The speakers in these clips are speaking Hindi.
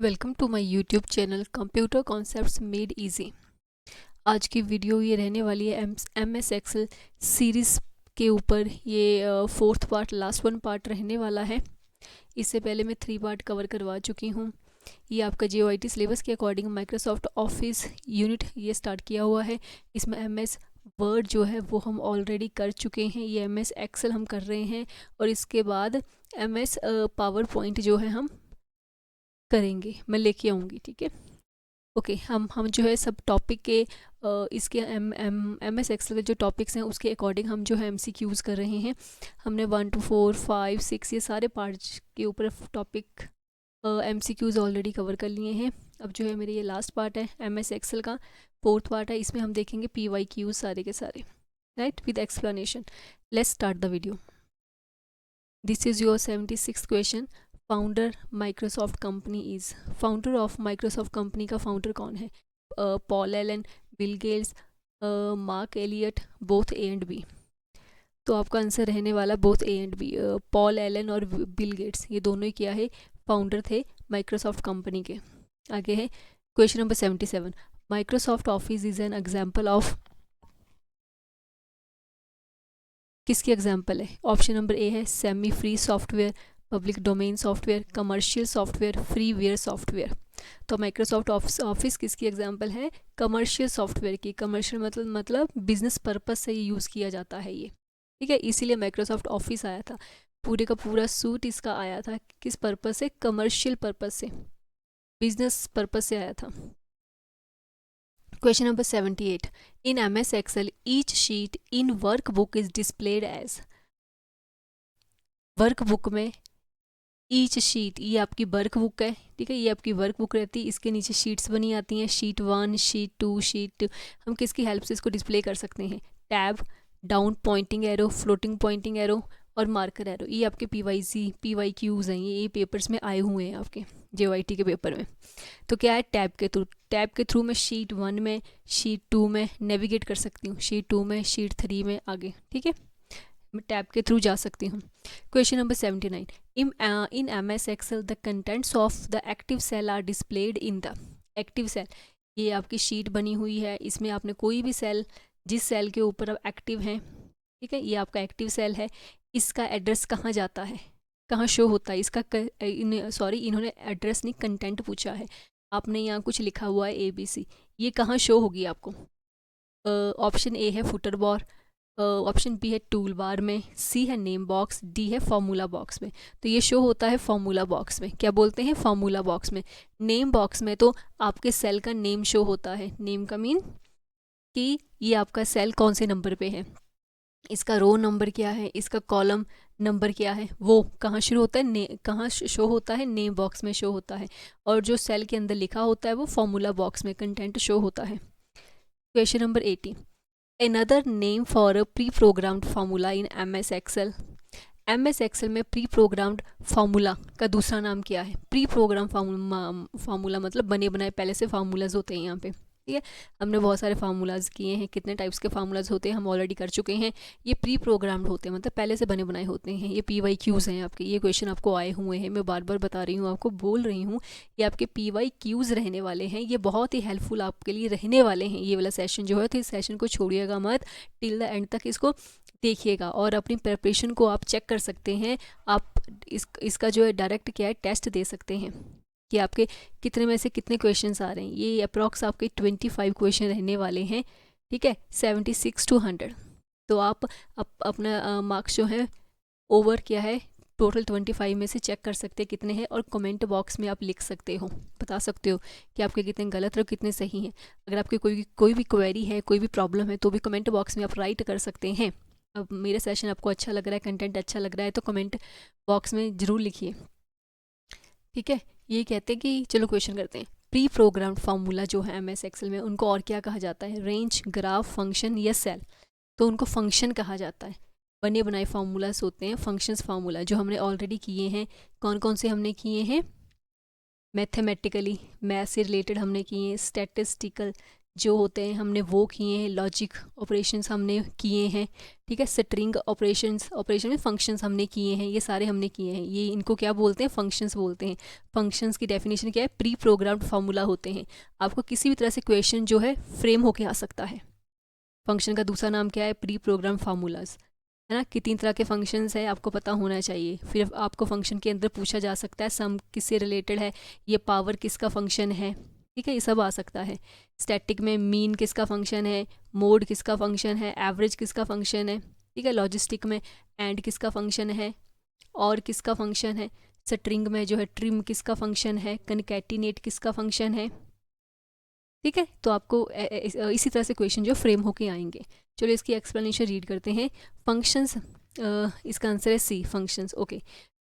Welcome to my YouTube channel computer concepts made easy. आज की वीडियो ये रहने वाली है एम एस एक्सेल सीरीज़ के ऊपर। ये fourth part, last one part रहने वाला है। इससे पहले मैं 3 पार्ट कवर करवा चुकी हूँ। ये आपका JOIT सिलेबस के अकॉर्डिंग माइक्रोसॉफ्ट ऑफिस यूनिट ये स्टार्ट किया हुआ है। इसमें MS वर्ड जो है वो हम ऑलरेडी कर चुके हैं। ये MS एक्सेल हम कर रहे हैं और इसके बाद MS पावर पॉइंट जो है हम करेंगे, मैं लेके आऊँगी। ठीक है, ओके। हम जो है सब टॉपिक के इसके MS एक्सेल के जो टॉपिक्स हैं उसके अकॉर्डिंग हम जो है MCQs कर रहे हैं। हमने 1 to 4, 5, 6 ये सारे पार्ट्स के ऊपर टॉपिक MCQs ऑलरेडी कवर कर लिए हैं। अब जो है मेरे ये लास्ट पार्ट है MS एक्सेल का, फोर्थ पार्ट है। इसमें हम देखेंगे PYQs सारे के सारे, right, with explanation. Let's start the video. This is your 76th question. Founder Microsoft company is, founder of Microsoft company का फाउंडर कौन है? Paul Allen, Bill Gates, Mark Elliot, both A and B। तो आपका आंसर रहने वाला बोथ A एंड B। पॉल एलन और बिल गेट्स ये दोनों ही क्या है, फाउंडर थे माइक्रोसॉफ्ट कंपनी के। आगे है question number 77। Microsoft office is an example of, किसकी एग्जाम्पल है? ऑप्शन नंबर A है semi free software, public domain software, commercial software, freeware software. तो माइक्रोसॉफ्ट ऑफिस किसकी एग्जांपल है? कमर्शियल सॉफ्टवेयर की। कमर्शियल मतलब बिजनेस पर्पस से ये यूज़ किया जाता है ये, ठीक है। इसीलिए माइक्रोसॉफ्ट ऑफिस आया था, पूरे का पूरा सूट इसका आया था किस पर्पस से? कमर्शियल पर्पस से, बिजनेस पर्पस से आया था। Question number 78। In MS Excel each sheet in workbook is displayed as, workbook में ईच शीट, ये आपकी वर्कबुक है, ठीक है, ये आपकी वर्कबुक रहती है। इसके नीचे शीट्स बनी आती हैं, शीट 1, शीट 2, शीट 2। हम किसकी हेल्प से इसको डिस्प्ले कर सकते हैं? Tab, down pointing arrow, floating pointing arrow और मार्कर एरो। ये आपके PYQs हैं, ये पेपर्स में आए हुए हैं आपके JOIT के पेपर में। तो क्या है? टैब के थ्रू, टैब के थ्रू मैं शीट 1 में, शीट 2 में नेविगेट कर सकती हूँ, शीट 2 में, शीट 3 में, आगे, ठीक है, मैं टैब के थ्रू जा सकती हूँ। Question number 79। In MS Excel the contents of the active cell are displayed in the, active cell, ये आपकी शीट बनी हुई है। इसमें आपने कोई भी सेल, जिस सेल के ऊपर आप एक्टिव हैं, ठीक है, ये आपका एक्टिव सेल है। इसका एड्रेस कहाँ जाता है, कहाँ शो होता है इसका? इन्होंने एड्रेस नहीं, कंटेंट पूछा है। आपने यहाँ कुछ लिखा हुआ है ABC, ये कहाँ शो होगी आपको? ऑप्शन A है फुटर बार, ऑप्शन B है टूल बार में, C है नेम बॉक्स, D है फॉर्मूला बॉक्स में। तो ये शो होता है फॉर्मूला बॉक्स में। क्या बोलते हैं? फॉर्मूला बॉक्स में। नेम बॉक्स में तो आपके सेल का नेम शो होता है। नेम का मीन कि ये आपका सेल कौन से नंबर पे है, इसका रो नंबर क्या है, इसका कॉलम नंबर क्या है, वो कहाँ शुरू होता है, कहाँ शो होता है? नेम बॉक्स में शो होता है। और जो सेल के अंदर लिखा होता है वो फॉर्मूला बॉक्स में कंटेंट शो होता है। Question number 80। Another name for a pre-programmed formula in MS Excel, MS Excel में प्री प्रोग्राम्ड फार्मूला का दूसरा नाम क्या है? प्री प्रोग्राम फार्मूला मतलब बने बनाए पहले से फार्मूलाज होते हैं यहाँ पे, ठीक है। हमने बहुत सारे फार्मूलाज किए हैं, कितने टाइप्स के फार्मूलाज होते हैं हम ऑलरेडी कर चुके हैं। ये प्री प्रोग्राम्ड होते हैं, मतलब पहले से बने बनाए होते हैं। ये PYQs हैं आपके, ये क्वेश्चन आपको आए हुए हैं, मैं बार बार बता रही हूँ, आपको बोल रही हूँ, ये आपके PYQs रहने वाले हैं। ये बहुत ही हेल्पफुल आपके लिए रहने वाले हैं ये वाला सेशन जो है। तो इस सेशन को छोड़िएगा मत, टिल द एंड तक इसको देखिएगा और अपनी प्रिपरेशन को आप चेक कर सकते हैं। आप इसका जो है डायरेक्ट क्या है, टेस्ट दे सकते हैं कि आपके कितने में से कितने क्वेश्चंस आ रहे हैं। ये अप्रॉक्स आपके 25 क्वेश्चन रहने वाले हैं, ठीक है, 76 to 100। तो आप अपना मार्क्स जो है ओवर क्या है, टोटल 25 में से चेक कर सकते हैं कितने हैं। और कमेंट बॉक्स में आप लिख सकते हो, बता सकते हो कि आपके कितने गलत है और कितने सही हैं। अगर आपके कोई भी क्वेरी है, कोई भी प्रॉब्लम है, तो भी कमेंट बॉक्स में आप राइट कर सकते हैं। अब मेरा सेशन आपको अच्छा लग रहा है, कंटेंट अच्छा लग रहा है, तो कमेंट बॉक्स में ज़रूर लिखिए, ठीक है। ये कहते हैं कि चलो क्वेश्चन करते हैं। प्री प्रोग्राम्ड फार्मूला जो है MS एक्सेल में, उनको और क्या कहा जाता है? रेंज, ग्राफ, फंक्शन या सेल? तो उनको फंक्शन कहा जाता है। बने बनाए फार्मूलाज होते हैं फंक्शंस फार्मूला, जो हमने ऑलरेडी किए हैं। कौन कौन से हमने किए हैं? मैथमेटिकली, मैथ से रिलेटेड हमने किए हैं, स्टैटिस्टिकल, जो होते हैं हमने वो किए हैं, लॉजिक ऑपरेशंस हमने किए हैं, ठीक है, स्ट्रिंग ऑपरेशन में फंक्शंस हमने किए हैं, ये सारे हमने किए हैं। ये इनको क्या बोलते हैं, फंक्शंस बोलते हैं। फंक्शंस की डेफिनेशन क्या है, प्री प्रोग्राम्ड फार्मूला होते हैं। आपको किसी भी तरह से क्वेश्चन जो है फ्रेम होके आ सकता है। फंक्शन का दूसरा नाम क्या है, प्री प्रोग्राम फार्मूलाज, है ना। कितनी तरह के फंक्शंस है आपको पता होना चाहिए। फिर आपको फंक्शन के अंदर पूछा जा सकता है सम किससे रिलेटेड है, ये पावर किसका फंक्शन है, ठीक है, ये सब आ सकता है। स्टैटिक में मीन किसका फंक्शन है, मोड किसका फंक्शन है, एवरेज किसका फंक्शन है, ठीक है। लॉजिस्टिक में एंड किसका फंक्शन है, और किसका फंक्शन है। स्ट्रिंग में जो है ट्रिम किसका फंक्शन है, कनकैटिनेट किसका फंक्शन है, ठीक है। तो आपको इसी तरह से क्वेश्चन जो फ्रेम होके आएंगे। चलो इसकी एक्सप्लेनेशन रीड करते हैं। फंक्शंस, इसका आंसर है सी, फंक्शंस। ओके,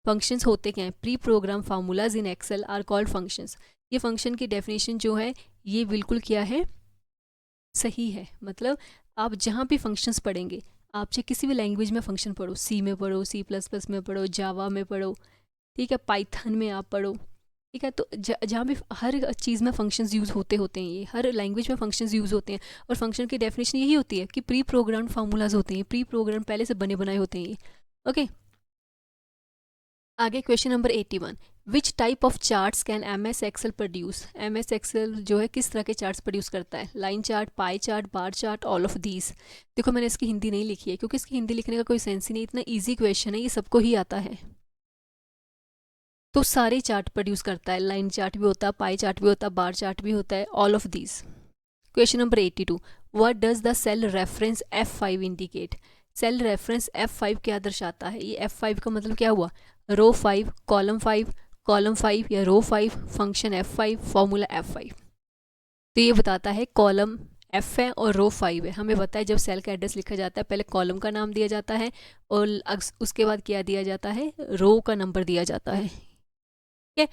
फंक्शंस होते क्या हैं, pre program formulas in Excel are called functions. ये फंक्शन की डेफिनेशन जो है ये बिल्कुल क्या है, सही है। मतलब आप जहाँ भी फंक्शंस पढ़ेंगे, आप चाहे किसी भी लैंग्वेज में फंक्शन पढ़ो, सी में पढ़ो, C++ में पढ़ो, जावा में पढ़ो, ठीक है, पाइथन में आप पढ़ो, ठीक है। तो जहाँ भी हर चीज़ में फंक्शंस यूज़ होते हैं, ये हर लैंग्वेज में फंक्शंस यूज़ होते हैं। और फंक्शन की डेफिनेशन यही होती है कि प्री प्रोग्राम फार्मूलाज होते हैं, प्री प्रोग्राम पहले से बने बनाए होते हैं ये। ओके, आगे question number 81, which type of charts can MS Excel produce. MS Excel जो है किस तरह के चार्ट्स प्रोड्यूस करता है, line chart, pie chart, bar chart, all of these. देखो मैंने इसकी हिंदी नहीं लिखी है क्योंकि इसकी हिंदी लिखने का कोई सेंस ही नहीं, इतना ईजी क्वेश्चन है, ये सबको ही आता है। तो सारे चार्ट प्रोड्यूस करता है, लाइन चार्ट भी होता है, पाई चार्ट भी होता है, बार चार्ट भी होता है, all of these. Question number 82, what does the cell reference F5 indicate. Cell reference F5 क्या दर्शाता है, ये F5 का मतलब क्या हुआ, रो 5, कॉलम 5, कॉलम 5 या रो 5, फंक्शन F5, फॉर्मूला F5। तो ये बताता है कॉलम F है और रो 5 है। हमें पता है जब सेल का एड्रेस लिखा जाता है पहले कॉलम का नाम दिया जाता है और उसके बाद क्या दिया जाता है, रो का नंबर दिया जाता है, ठीक है।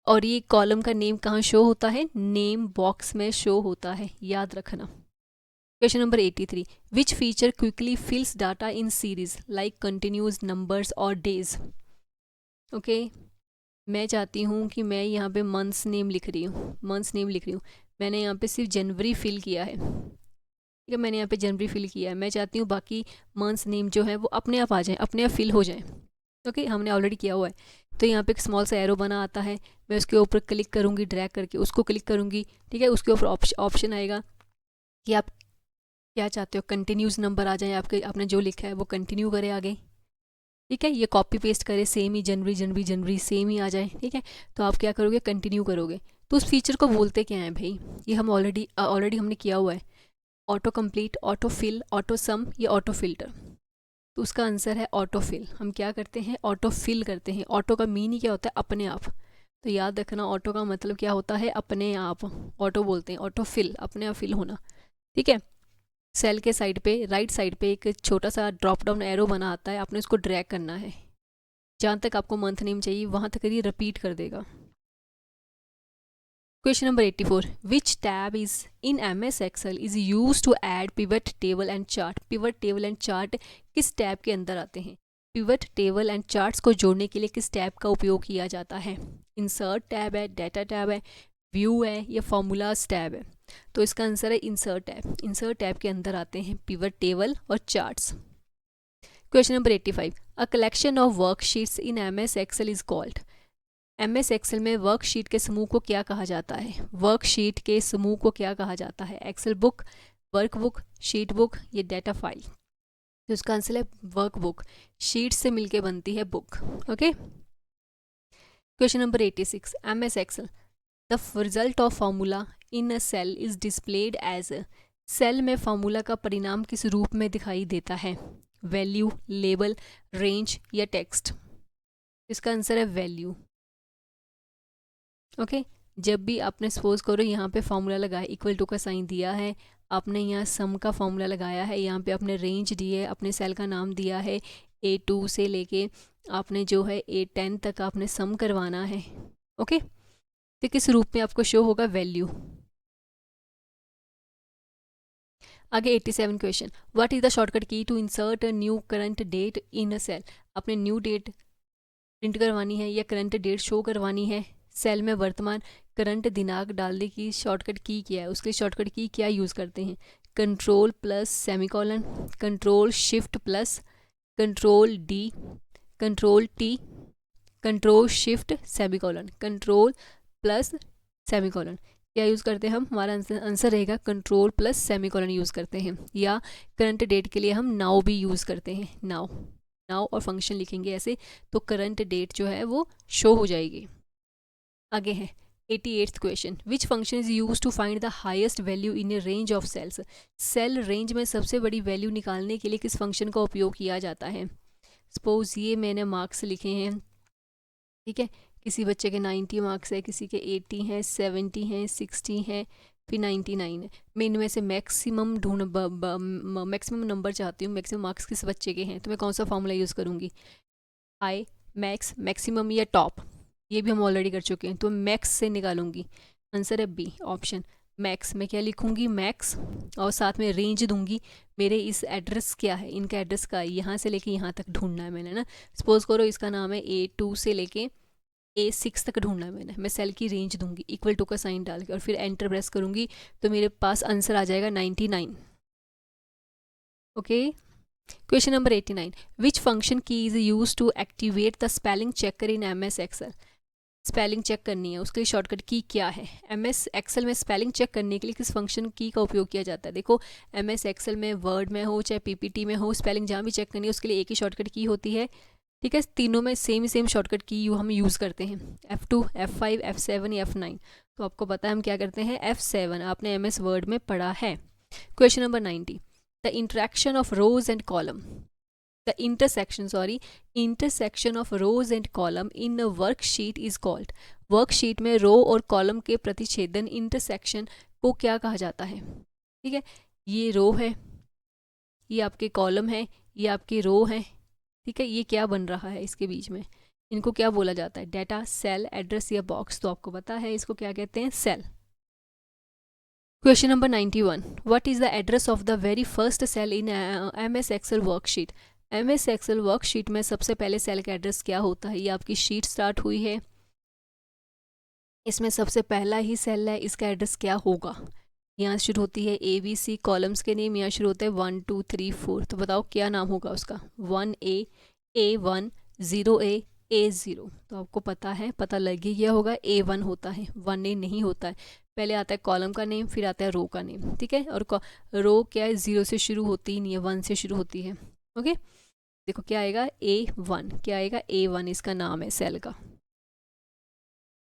और ये कॉलम का नेम कहाँ शो होता है, नेम बॉक्स में शो होता है, याद रखना। Question number 83, which feature quickly fills data in series like continues, numbers और डेज। ओके, मैं चाहती हूँ कि मैं यहाँ पे मंथ्स नेम लिख रही हूँ, मैंने यहाँ पे सिर्फ जनवरी फिल किया है, ठीक है, मैंने यहाँ पे जनवरी फिल किया है। मैं चाहती हूँ बाकी मंथ्स नेम जो है वो अपने आप आ जाएं, अपने आप फिल हो जाएं। ओके, हमने ऑलरेडी किया हुआ है। तो यहाँ पे एक स्मॉल सा एरो बना आता है, मैं उसके ऊपर क्लिक करूँगी, ड्रैग करके उसको क्लिक करूँगी, ठीक है। उसके ऊपर ऑप्शन आएगा कि आप क्या चाहते हो, कंटिन्यूस नंबर आ जाए आपके, आपने जो लिखा है वो कंटिन्यू करे आगे, ठीक है। ये कॉपी पेस्ट करे, सेम ही जनवरी सेम ही आ जाए, ठीक है। तो आप क्या करोगे, कंटिन्यू करोगे। तो उस फीचर को बोलते क्या है भाई, ये हम ऑलरेडी हमने किया हुआ है, auto complete, auto fill, auto sum, ये ऑटो फिल्टर। तो उसका आंसर है ऑटो फिल। हम क्या करते हैं, ऑटो फिल करते हैं। ऑटो का मीन ही क्या होता है, अपने आप। तो याद रखना ऑटो का मतलब क्या होता है, अपने आप। ऑटो बोलते हैं, ऑटो फिल, अपने आप फिल होना, ठीक है। सेल के साइड पे, राइट साइड पे एक छोटा सा ड्रॉप डाउन एरो बना आता है, आपने उसको ड्रैग करना है, जहाँ तक आपको मंथ नेम चाहिए वहाँ तक ये रिपीट कर देगा। Question number 84, which tab is in MS Excel is use to add pivot table and chart. Pivot table and chart किस टैब के अंदर आते हैं, पिवट टेबल एंड चार्ट्स को जोड़ने के लिए किस टैब का उपयोग किया जाता है। इंसर्ट टैब है, डाटा टैब है, व्यू है, या फॉर्मूलाज टैब है। तो इसका आंसर है इंसर्ट टैब। इंसर्ट टैब के अंदर आते हैं पिवट टेबल और charts. Question number 85, a collection of worksheets in MS Excel is called. MS Excel में वर्कशीट के समूह को क्या कहा जाता है, वर्कशीट के समूह को क्या कहा जाता है, Excel book, workbook, sheet book, ये डाटा फाइल। तो इसका आंसर है वर्कबुक, शीट से मिलके बनती है book. Okay, question number 86, MS Excel, the result of formula in a cell is displayed as. Cell में फार्मूला का परिणाम किस रूप में दिखाई देता है, वैल्यू, लेबल, रेंज या टेक्स्ट। इसका आंसर है वैल्यू। ओके, जब भी आपने सपोज करो यहाँ पे फार्मूला लगाया, इक्वल टू का साइन दिया है, आपने यहाँ सम का फार्मूला लगाया है, यहाँ पे आपने रेंज दी है, अपने सेल का नाम दिया है, A2 से लेके आपने जो है A10 तक आपने सम करवाना है। ओके, तो किस रूप में आपको शो होगा, वैल्यू। आगे 87 question, what is the shortcut key to insert a new current date in a cell. आपने न्यू डेट प्रिंट करवानी है या करंट डेट शो करवानी है सेल में वर्तमान करंट दिनांक डालने की शॉर्टकट की क्या है, उसके लिए शॉर्टकट की क्या यूज़ करते हैं, control plus semicolon, control shift plus, control D, control T, control shift semicolon, control plus semicolon. क्या यूज़ करते हैं हम, हमारा आंसर रहेगा कंट्रोल प्लस सेमीकोलन यूज़ करते हैं। या करंट डेट के लिए हम नाउ भी यूज़ करते हैं, नाउ, नाउ और फंक्शन लिखेंगे ऐसे तो करंट डेट जो है वो शो हो जाएगी। आगे है 88th question, which function is use to find the highest value in a range of cells. Cell range में सबसे बड़ी वैल्यू निकालने के लिए किस फंक्शन का उपयोग किया जाता है। सपोज ये मैंने मार्क्स लिखे हैं, ठीक है, किसी बच्चे के 90 मार्क्स है, किसी के 80 हैं, 70 हैं, 60 हैं, फिर 99 है। मैं इनमें से मैक्सिमम मैक्सिमम नंबर चाहती हूँ, मैक्सिमम मार्क्स किस बच्चे के हैं, तो मैं कौन सा फॉर्मूला यूज़ करूँगी, हाई, मैक्स, मैक्सिमम या टॉप, ये भी हम ऑलरेडी कर चुके हैं, तो मैक्स से निकालूंगी। आंसर है बी ऑप्शन मैक्स। मैं क्या लिखूंगी, मैक्स, और साथ में रेंज दूंगी, मेरे इस एड्रेस क्या है, इनका एड्रेस का यहाँ से लेके यहाँ तक ढूंढना है मैंने ना। सपोज करो इसका नाम है A2 से लेके A6 तक ढूंढना है मैंने, मैं सेल की रेंज दूंगी इक्वल टू का साइन डाल के और फिर एंटर प्रेस करूंगी तो मेरे पास आंसर आ जाएगा 99। Okay, question number 89, which function key is use to activate the spelling checker in MS Excel. Spelling check करनी है, उसके लिए शॉर्टकट की क्या है। MS एक्सेल में स्पेलिंग चेक करने के लिए किस फंक्शन की का उपयोग किया जाता है। देखो MS एक्सेल में वर्ड में हो चाहे PPT में हो, स्पेलिंग जहाँ भी चेक करनी है उसके लिए एक ही शॉर्टकट की होती है, ठीक है। तीनों में सेम शॉर्टकट की हम यूज़ करते हैं, F2, F5, F7 या F9। तो आपको पता है हम क्या करते हैं, F7, आपने MS वर्ड में पढ़ा है। Question number 90, the interaction of rose and column, the intersection of rows and column in a worksheet is called। Worksheet में रो और कॉलम के प्रतिच्छेदन इंटरसेक्शन को क्या कहा जाता है, ठीक है। ये रो है, ये आपके कॉलम है, ये आपकी रो है, ठीक है। ये क्या बन रहा है इसके बीच में, इनको क्या बोला जाता है, डाटा, सेल, एड्रेस या बॉक्स। तो आपको पता है इसको क्या कहते हैं, cell. Question number 91, what is the address of the very first cell in MS Excel worksheet. MS Excel worksheet में सबसे पहले सेल का एड्रेस क्या होता है। ये आपकी शीट स्टार्ट हुई है, इसमें सबसे पहला ही सेल है, इसका एड्रेस क्या होगा। यहाँ शुरू होती है ABC, कॉलम्स के नेम यहाँ शुरू होते हैं 1 2 3 4। तो बताओ क्या नाम होगा उसका, 1A, A1, 0A, A0। तो आपको पता है, पता लग ही गया होगा, A1 होता है, 1A नहीं होता है। पहले आता है कॉलम का नेम, फिर आता है रो का नेम, ठीक है। और रो क्या है, 0 से शुरू होती ही नहीं है, 1 से शुरू होती है। ओके, देखो क्या आएगा, A1, क्या आएगा, A1 इसका नाम है सेल का।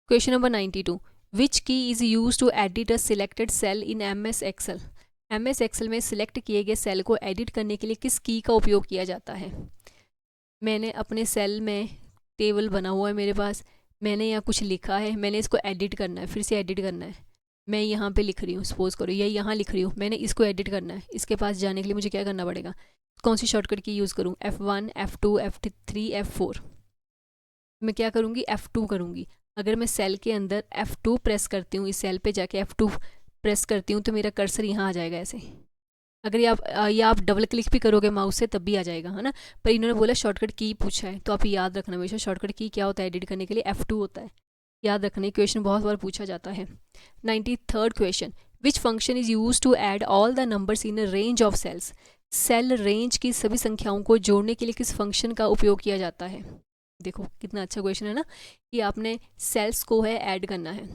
Question number 92, which key is use to edit a selected cell in MS Excel. MS Excel में सिलेक्ट किए गए सेल को एडिट करने के लिए किस की का उपयोग किया जाता है। मैंने अपने सेल में टेबल बना हुआ है मेरे पास, मैंने यहाँ कुछ लिखा है, मैंने इसको एडिट करना है, फिर से एडिट करना है। मैं यहाँ पे लिख रही हूँ, सपोज करो या यहाँ लिख रही हूँ, मैंने इसको एडिट करना है। इसके पास जाने के लिए मुझे क्या करना पड़ेगा, कौन सी शॉर्टकट की यूज़ करूँ, F1, F2, F3, F4। मैं क्या करूँगी, F2 करूँगी। अगर मैं सेल के अंदर F2 प्रेस करती हूँ, इस सेल पे जाके F2 प्रेस करती हूँ तो मेरा कर्सर यहाँ आ जाएगा ऐसे। अगर ये आप डबल क्लिक भी करोगे माउस से तब भी आ जाएगा, है ना। पर इन्होंने बोला शॉर्टकट की पूछा है, तो आप याद रखना हमेशा शॉर्टकट की क्या होता है एडिट करने के लिए, F2 होता है। याद रखना, क्वेश्चन बहुत बार पूछा जाता है। 93rd question, which function is use to add all the numbers in a range of cells. Cell range की सभी संख्याओं को जोड़ने के लिए किस फंक्शन का उपयोग किया जाता है। देखो कितना अच्छा क्वेश्चन है ना, कि आपने सेल्स को है ऐड करना है,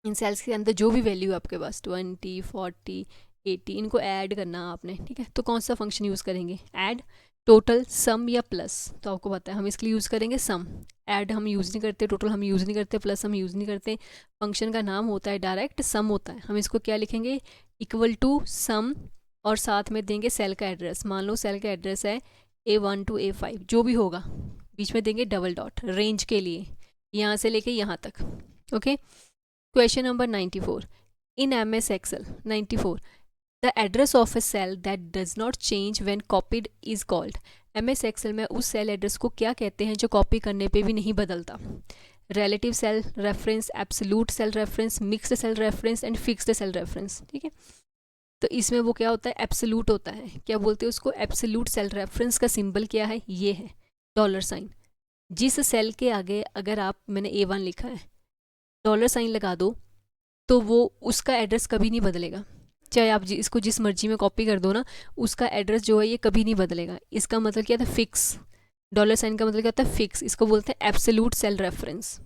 इन सेल्स के अंदर जो भी वैल्यू है आपके पास 20, 40, 80, इनको ऐड करना आपने, ठीक है। तो कौन सा फंक्शन यूज़ करेंगे, ऐड, टोटल, सम या प्लस। तो आपको पता है हम इसके लिए यूज़ करेंगे सम। ऐड हम यूज़ नहीं करते, टोटल हम यूज़ नहीं करते, प्लस हम यूज़ नहीं करते। फंक्शन का नाम होता है डायरेक्ट सम होता है। हम इसको क्या लिखेंगे, इक्वल टू सम, और साथ में देंगे सेल का एड्रेस। मान लो सेल का एड्रेस है A1 to A5, जो भी होगा, बीच में देंगे डबल डॉट रेंज के लिए, यहाँ से लेके यहाँ तक। Okay, question number 94, in MS Excel 94, the address of a cell that does not change when copied is called. MS Excel में उस सेल एड्रेस को क्या कहते हैं जो कॉपी करने पे भी नहीं बदलता। Relative cell reference, absolute cell reference, mixed cell reference and fixed cell reference, ठीक है। तो इसमें वो क्या होता है, एब्सोल्यूट होता है। क्या बोलते हैं उसको, एब्सोल्यूट सेल रेफरेंस का सिंबल क्या है, ये है $। जिस सेल के आगे अगर आप, मैंने A1 लिखा है, डॉलर साइन लगा दो तो वो उसका एड्रेस कभी नहीं बदलेगा, चाहे आप इसको जिस मर्जी में कॉपी कर दो ना, उसका एड्रेस जो है ये कभी नहीं बदलेगा। इसका मतलब क्या था, फिक्स। डॉलर साइन का मतलब क्या होता है, फिक्स। इसको बोलते हैं एब्सोल्यूट सेल रेफरेंस।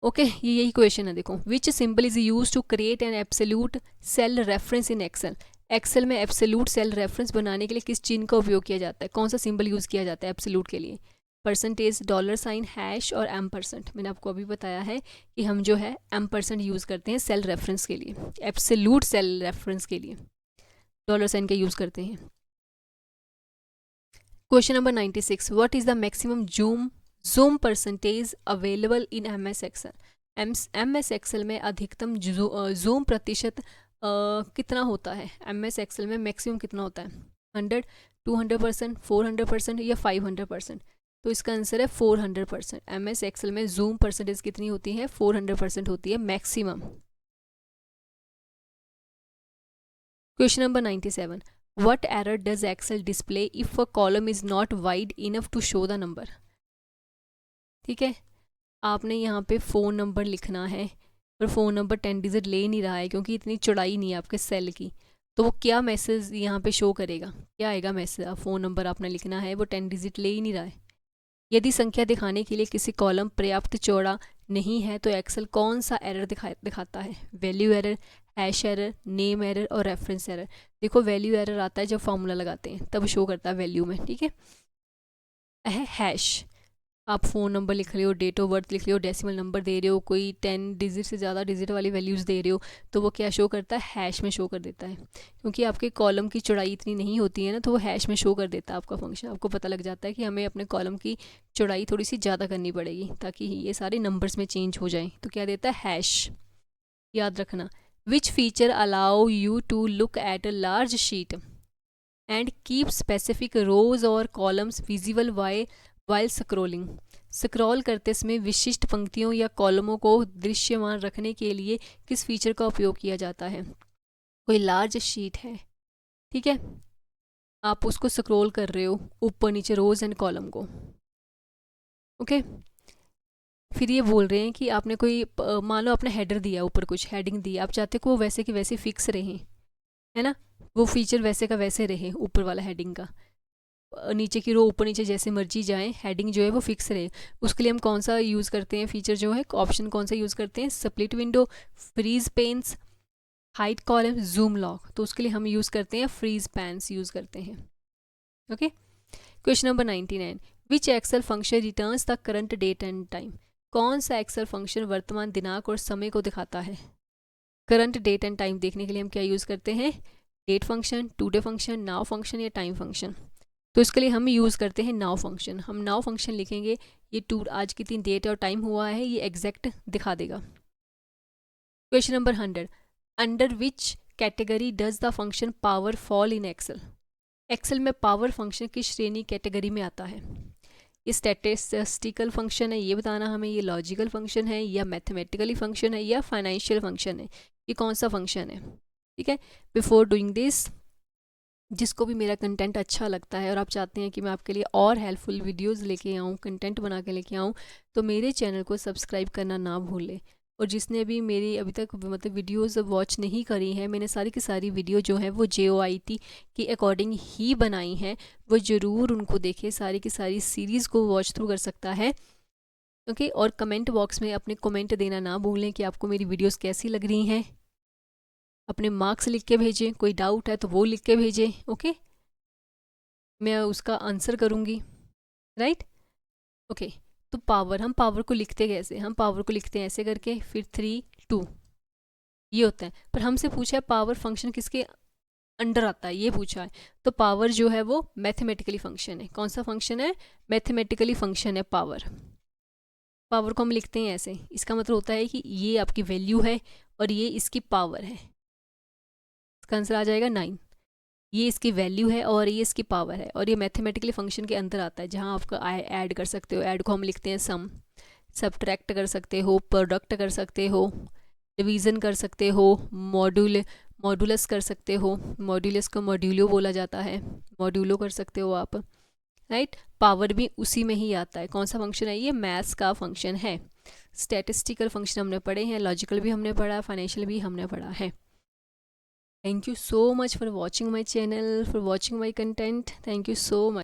ओके, ये यही क्वेश्चन है, देखो। Which symbol is use to create an absolute cell reference in Excel. Excel में एब्सोल्यूट सेल रेफरेंस बनाने के लिए किस चिन्ह का उपयोग किया जाता है, कौन सा सिंबल यूज़ किया जाता है एब्सोल्यूट के लिए? परसेंटेज, डॉलर साइन, हैश और %। मैंने आपको अभी बताया है कि हम जो है %% यूज़ करते हैं सेल रेफरेंस के लिए, एब्सोल्यूट सेल रेफरेंस के लिए डॉलर साइन का यूज़ करते हैं। Question number 96, what is the maximum zoom percentage available in MS Excel. MS Excel में अधिकतम जूम प्रतिशत कितना होता है? MS एक्सेल में मैक्सिमम कितना होता है? 100, 200%, 400% या 500%? तो इसका आंसर है 400%। MS एक्सेल में जूम परसेंटेज कितनी होती है? 400% होती है maximum. Question number 97, what error does Excel display if a column is not wide enough to show the number. ठीक है, आपने यहाँ पे फ़ोन नंबर लिखना है, पर फ़ोन नंबर 10 डिजिट ले नहीं रहा है क्योंकि इतनी चौड़ाई नहीं है आपके सेल की, तो वो क्या मैसेज यहाँ पे शो करेगा, क्या आएगा मैसेज? फ़ोन नंबर आपने लिखना है, वो 10 डिजिट ले ही नहीं रहा है। यदि संख्या दिखाने के लिए किसी कॉलम पर्याप्त चौड़ा नहीं है तो एक्सेल कौन सा एरर दिखाता है? Value error, hash error, name error और रेफरेंस एरर। देखो, वैल्यू एरर आता है जब फॉर्मूला लगाते हैं, तब शो करता है वैल्यू में। ठीक है, हैश, आप फ़ोन नंबर लिख रहे हो, डेट ऑफ बर्थ लिख रहे हो, डेसिमल नंबर दे रहे हो, कोई 10 डिजिट से ज़्यादा डिजिट वाली वैल्यूज़ दे रहे हो, तो वो क्या शो करता है? हैश में शो कर देता है। क्योंकि आपके कॉलम की चौड़ाई इतनी नहीं होती है ना, तो वो हैश में शो कर देता है आपका फंक्शन। आपको पता लग जाता है कि हमें अपने कॉलम की चौड़ाई थोड़ी सी ज़्यादा करनी पड़ेगी ताकि ये सारे नंबर्स में चेंज हो जाएँ। तो क्या देता है? हैश। याद रखना। Which feature allow you to look at a large sheet and keep specific rows or columns visible while scrolling. Scroll करते समय विशिष्ट पंक्तियों या कॉलमों को दृश्यमान रखने के लिए किस फीचर का उपयोग किया जाता है? कोई लार्ज शीट है, ठीक है, आप उसको स्क्रॉल कर रहे हो ऊपर नीचे रोज एंड कॉलम को। ओके, फिर ये बोल रहे हैं कि आपने कोई मान लो आपने हेडर दिया, ऊपर कुछ हेडिंग दी, आप चाहते हो कि वो वैसे कि वैसे फिक्स रहे, है ना, वो फीचर वैसे का वैसे रहे, ऊपर वाला हेडिंग का, नीचे की रो ऊपर नीचे जैसे मर्जी जाए, हेडिंग जो है वो फिक्स रहे। उसके लिए हम कौन सा यूज़ करते हैं फीचर, जो है ऑप्शन कौन सा यूज़ करते हैं? Split window, freeze panes, hide column, zoom lock. तो उसके लिए हम यूज़ करते हैं फ्रीज पेन्स यूज़ करते हैं। Okay, question number 99, which Excel function returns the current date and time. कौन सा एक्सेल फंक्शन वर्तमान दिनांक और समय को दिखाता है? करंट डेट एंड टाइम देखने के लिए हम क्या यूज़ करते हैं? Date function, today function, now function या टाइम फंक्शन। तो इसके लिए हम यूज़ करते हैं नाउ फंक्शन। हम नाउ फंक्शन लिखेंगे, ये आज कितनी डेट और टाइम हुआ है ये एग्जैक्ट दिखा देगा। Question number 100, under which category does the function power fall in Excel. Excel में पावर फंक्शन किस श्रेणी कैटेगरी में आता है? ये स्टैटिस्टिकल फंक्शन है, ये बताना हमें, ये लॉजिकल फंक्शन है, या मैथमेटिकली फंक्शन है, या फाइनेंशियल फंक्शन है, ये कौन सा फंक्शन है? ठीक है, बिफोर डूइंग दिस, जिसको भी मेरा कंटेंट अच्छा लगता है और आप चाहते हैं कि मैं आपके लिए और हेल्पफुल वीडियोस लेके आऊँ, कंटेंट बना के लेके आऊँ, तो मेरे चैनल को सब्सक्राइब करना ना भूलें। और जिसने भी मेरी अभी तक मतलब वीडियोस वॉच नहीं करी है, मैंने सारी की सारी वीडियो जो है वो JOIT के अकॉर्डिंग ही बनाई हैं, वो ज़रूर उनको देखें, सारी की सारी सीरीज़ को वॉच थ्रू कर सकता है। ओके, और कमेंट बॉक्स में अपने कमेंट देना ना भूलें कि आपको मेरी वीडियोस कैसी लग रही हैं। अपने मार्क्स लिख के भेजें, कोई डाउट है तो वो लिख के भेजें। ओके, मैं उसका आंसर करूँगी, राइट। ओके, तो पावर, हम पावर को लिखते कैसे? हम पावर को लिखते हैं ऐसे करके, फिर 3 2 ये होता है। पर हमसे पूछा है पावर फंक्शन किसके अंडर आता है, ये पूछा है। तो पावर जो है वो मैथमेटिकली फंक्शन है। कौन सा फंक्शन है? मैथमेटिकली फंक्शन है पावर। पावर को हम लिखते हैं ऐसे, इसका मतलब होता है कि ये आपकी वैल्यू है और ये इसकी पावर है। इसका आंसर आ जाएगा 9। ये इसकी वैल्यू है और ये इसकी पावर है, और ये मैथमेटिकली फंक्शन के अंदर आता है, जहाँ आपका ऐड कर सकते हो। ऐड को हम लिखते हैं सम, सब्ट्रैक्ट कर सकते हो, प्रोडक्ट कर सकते हो, डिवीज़न कर सकते हो, मॉड्यूलस कर सकते हो, मॉड्यूलस को मॉड्यूलो बोला जाता है, मॉड्यूलो कर सकते हो आप, राइट। पावर भी उसी में ही आता है। कौन सा फंक्शन है ये? मैथ्स का फंक्शन है। स्टैटिस्टिकल फंक्शन हमने पढ़े हैं, लॉजिकल भी हमने पढ़ा, फाइनेंशियल भी हमने पढ़ा है। Thank you so much for watching my channel, for watching my content. Thank you so much.